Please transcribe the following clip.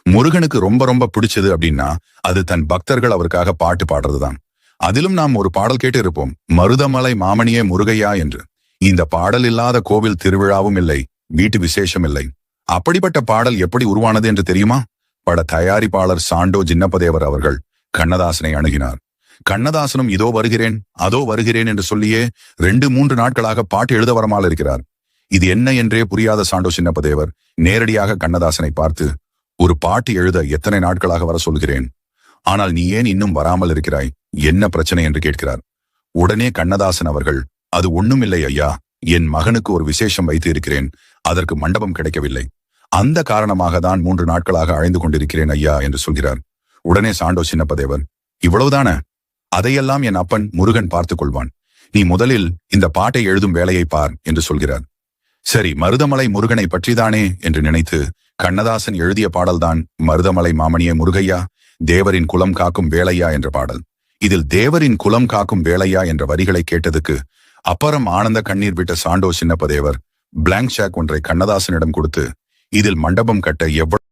முருகனுக்கு ரொம்ப ரொம்ப பிடிச்சது அப்படின்னா அது தன் பக்தர்கள் அவருக்காக பாட்டு பாடுறதுதான். அதிலும் நாம் ஒரு பாடல் கேட்டு இருப்போம், மருதமலை மாமணியே முருகையா என்று. இந்த பாடல் இல்லாத கோவில் திருவிழாவும் இல்லை, வீட்டு விசேஷம் இல்லை. அப்படிப்பட்ட பாடல் எப்படி உருவானது என்று தெரியுமா? பட தயாரிப்பாளர் சாண்டோ ஜின்னப்பதேவர் அவர்கள் கண்ணதாசனை அணுகினார். கண்ணதாசனும் இதோ வருகிறேன் அதோ வருகிறேன் என்று சொல்லியே 2-3 நாட்களாக பாட்டு எழுத வரமால் இருக்கிறார். இது என்ன என்றே புரியாத சாண்டோ சின்னப்பதேவர் நேரடியாக கண்ணதாசனை பார்த்து, ஒரு பாட்டு எழுத எத்தனை நாட்களாக வர சொல்கிறேன், ஆனால் நீ ஏன் இன்னும் வராமல் இருக்கிறாய், என்ன பிரச்சனை என்று கேட்கிறார். உடனே கண்ணதாசன் அவர்கள், அது ஒண்ணும் இல்லை ஐயா, என் மகனுக்கு ஒரு விசேஷம் வைத்து இருக்கிறேன், அதற்கு மண்டபம் கிடைக்கவில்லை, அந்த காரணமாக தான் 3 நாட்களாக அழைந்து கொண்டிருக்கிறேன் ஐயா என்று சொல்கிறார். உடனே சாண்டோ சின்னப்பதேவர், இவ்வளவுதானே, அதையெல்லாம் என் அப்பன் முருகன் பார்த்துக் கொள்வான், நீ முதலில் இந்த பாட்டை எழுதும் வேலையை பார் என்று சொல்கிறார். சரி, மருதமலை முருகனை பற்றிதானே என்று நினைத்து கண்ணதாசன் எழுதிய பாடல்தான் மருதமலை மாமணியே முருகையா, தேவரின் குலம் காக்கும் வேலையா என்ற பாடல். இதில் தேவரின் குலம் காக்கும் வேலையா என்ற வரிகளை கேட்டதுக்கு அப்புறம் ஆனந்த கண்ணீர் விட்ட சாண்டோ சின்னப்பதேவர் பிளாங்க் ஷேக் ஒன்றை கண்ணதாசனிடம் கொடுத்து, இதில் மண்டபம் கட்ட எவ்வளவு